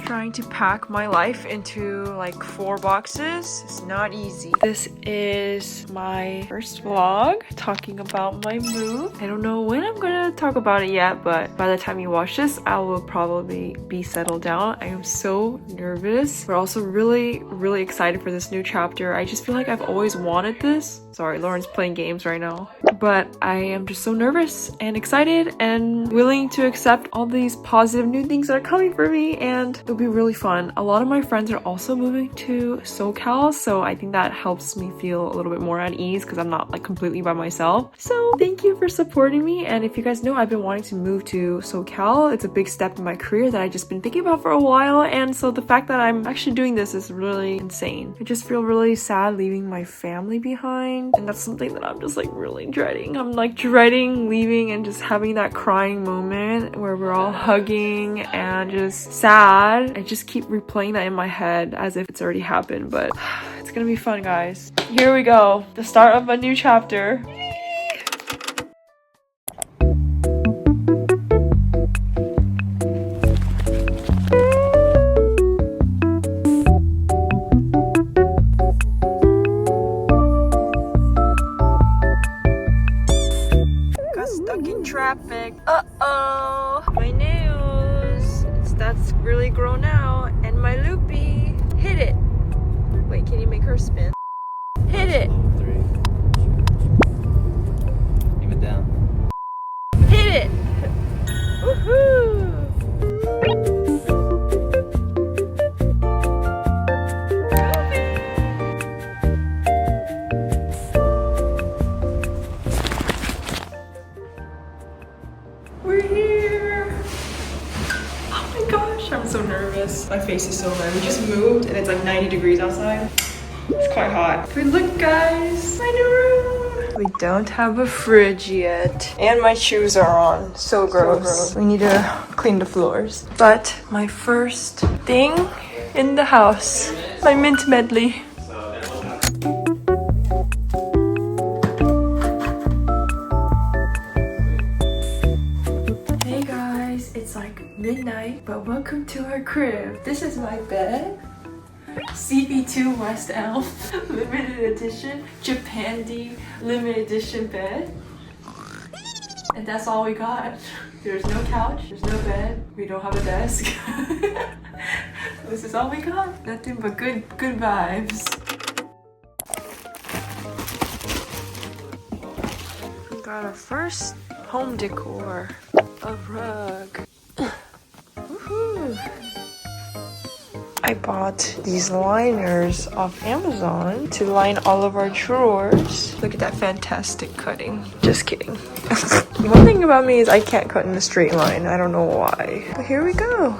Trying to pack my life into like 4 boxes. It's not easy. This is my first vlog talking about my move. I don't know when I'm gonna talk about it yet, but by the time you watch this, I will probably be settled down. I am so nervous, but also really excited for this new chapter. I just feel like I've always wanted this. Sorry, Lauren's playing games right now. But I am just so nervous and excited and willing to accept all these positive new things that are coming for me, and it'll be really fun. A lot of my friends are also moving to SoCal, so I think that helps me feel a little bit more at ease because I'm not like completely by myself. So thank you for supporting me, and if you guys know, I've been wanting to move to SoCal. It's a big step in my career that I've just been thinking about for a while, and so the fact that I'm actually doing this is really insane. I just feel really sad leaving my family behind, and that's something that I'm just like really dreading. I'm like dreading leaving and just having that crying moment where we're all hugging and just sad. I just keep replaying that in my head as if it's already happened, but it's gonna be fun, guys. Here we go, the start of a new chapter. Stuck in traffic. Uh-oh. My nails. That's really grown out. And my loopy. Hit it. Wait, can you make her spin? Hit it. 3. Even down. Hit it. Woohoo. We're here! Oh my gosh, I'm so nervous. My face is so red. We just moved and it's like 90 degrees outside. It's quite hot. But look, guys, my new room. We don't have a fridge yet. And my shoes are on. So gross. We need to clean the floors. But my first thing in the house, my mint medley. It's like midnight, but welcome to our crib. This is my bed. CB2 West Elm limited edition Japandi limited edition bed. And that's all we got. There's no couch, there's no bed, we don't have a desk. This is all we got. Nothing but good vibes. We got our first home decor. A rug. Woohoo! I bought these liners off Amazon to line all of our drawers. Look at that fantastic cutting. Just kidding. One thing about me is I can't cut in a straight line. I don't know why. But here we go.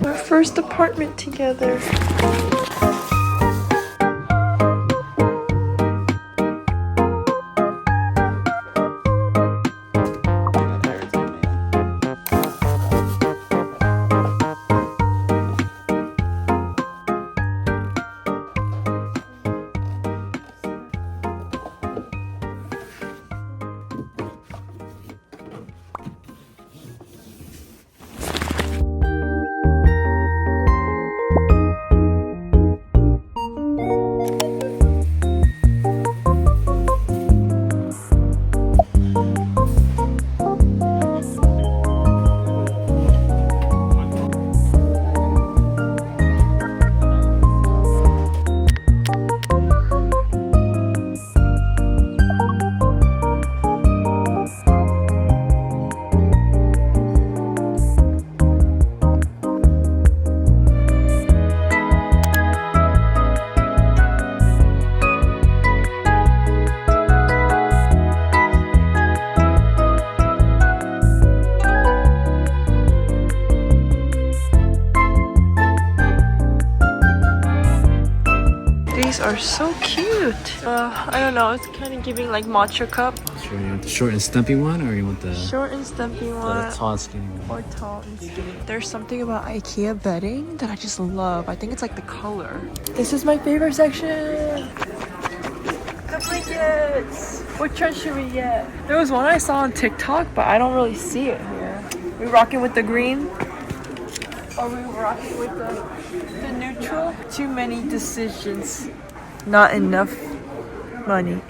Our first apartment together. Are so cute. I don't know, it's kind of giving like matcha cup. Sure, you want the short and stumpy one, or you want the short and stumpy one, tall and skinny one? or tall and skinny? There's something about IKEA bedding that I just love. I think it's like the color. This is my favorite section. The blankets. Which one should we get? There was one I saw on TikTok, but I don't really see it here. We rocking with the green? Are we rocking with the neutral? Too many decisions. Not enough money.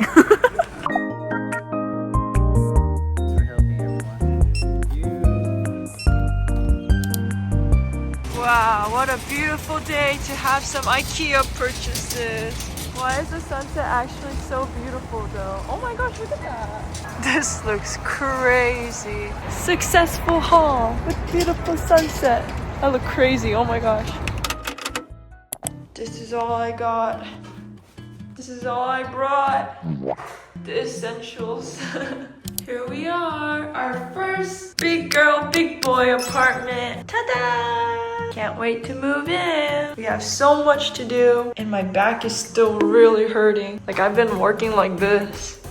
Wow, what a beautiful day to have some IKEA purchases. Why is the sunset actually so beautiful though? Oh my gosh, look at that. This looks crazy. Successful haul with beautiful sunset. I look crazy, oh my gosh. This is all I got. This is all I brought. The essentials. Here we are, our first big girl, big boy apartment. Ta-da! Can't wait to move in. We have so much to do and my back is still really hurting. Like I've been working like this.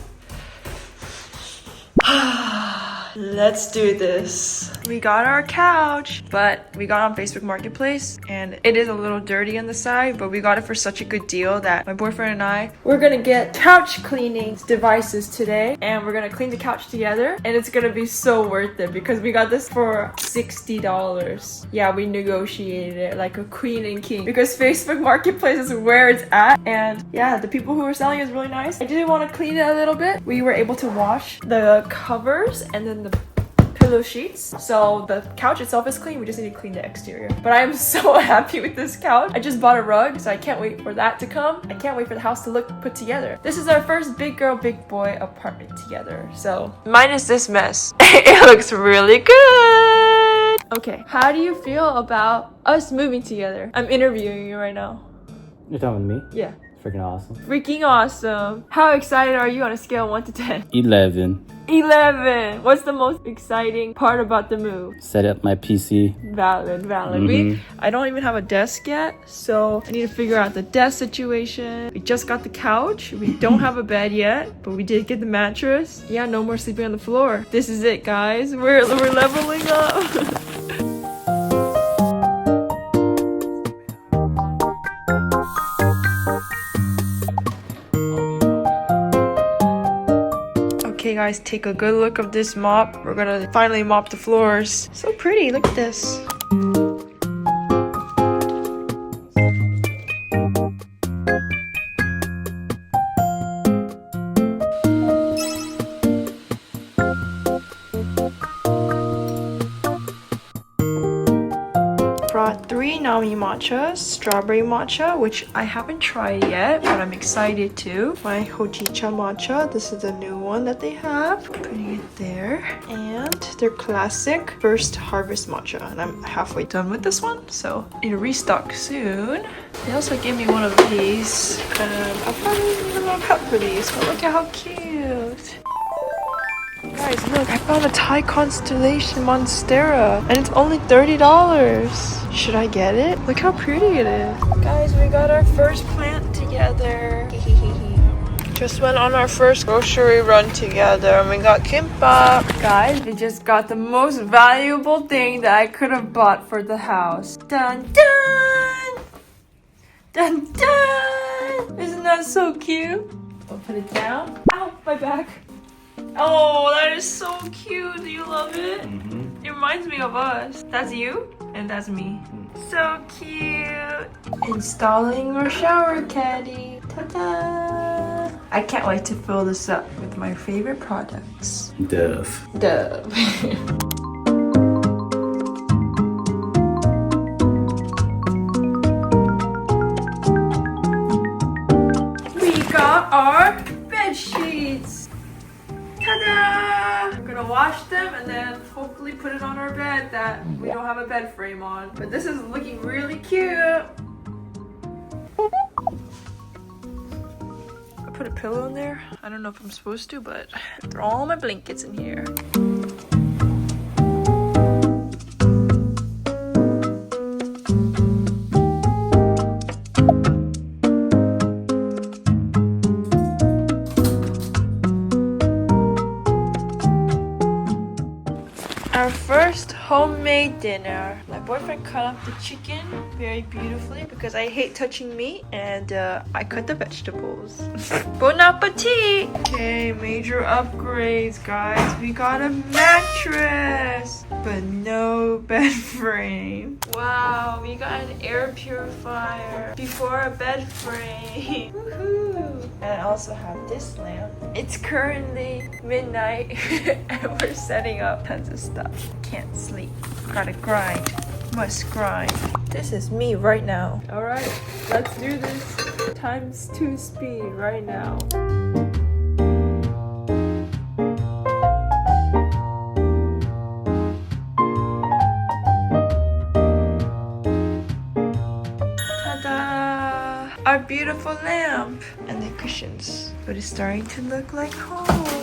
Let's do this. We got our couch, but we got on Facebook Marketplace and it is a little dirty on the side, but we got it for such a good deal that my boyfriend and I, we're gonna get couch cleaning devices today and we're gonna clean the couch together and it's gonna be so worth it because we got this for $60. Yeah, we negotiated it like a queen and king because Facebook Marketplace is where it's at and yeah, the people who were selling is really nice. I didn't want to clean it a little bit. We were able to wash the covers and then the pillow sheets, so the couch itself is clean. We just need to clean the exterior, but I am so happy with this couch. I just bought a rug, so I can't wait for that to come. I can't wait for the house to look put together. This is our first big girl big boy apartment together, so minus this mess. It looks really good. Okay, how do you feel about us moving together? I'm interviewing you right now. You're talking with me? Yeah. Freaking awesome. Freaking awesome. How excited are you on a scale of 1 to 10? 11. 11. What's the most exciting part about the move? Set up my PC. Valid. I don't even have a desk yet, so I need to figure out the desk situation. We just got the couch. We don't have a bed yet, but we did get the mattress. Yeah, no more sleeping on the floor. This is it, guys. We're leveling up. Okay guys, take a good look of this mop. We're gonna finally mop the floors. So pretty, look at this. Brought 3 Nami matchas, strawberry matcha, which I haven't tried yet, but I'm excited to. My hojicha matcha, this is the new one that they have. Putting it there. And their classic first harvest matcha. And I'm halfway done with this one, so it'll restock soon. They also gave me one of these. I'll probably need a little cup for these, but look at how cute. Guys, look, I found a Thai constellation monstera and it's only $30. Should I get it? Look how pretty it is. Guys, we got our first plant together. Just went on our first grocery run together and we got kimbap. Guys, we just got the most valuable thing that I could have bought for the house. Dun dun! Dun dun! Isn't that so cute? I'll put it down. Ow, my back. Oh, that is so cute. Do you love it? It reminds me of us. That's you and that's me. So cute. Installing our shower caddy. Ta-da! I can't wait to fill this up with my favorite products. Dove. We got our bed sheets. Ta-da! We're gonna wash them and then hopefully put it on our bed that we don't have a bed frame on. But this is looking really cute. I put a pillow in there. I don't know if I'm supposed to, but throw all my blankets in here. Our first homemade dinner. there. My boyfriend cut up the chicken very beautifully because I hate touching meat, and I cut the vegetables. Bon appetit! Okay, major upgrades, guys. We got a mattress, but no bed frame. Wow, we got an air purifier before a bed frame. Woohoo! And I also have this lamp. It's currently midnight and we're setting up tons of stuff. Can't sleep. Gotta grind. Must grind. This is me right now. Alright, let's do this ×2 speed right now. Ta-da! Our beautiful lamp and the cushions. But it's starting to look like home.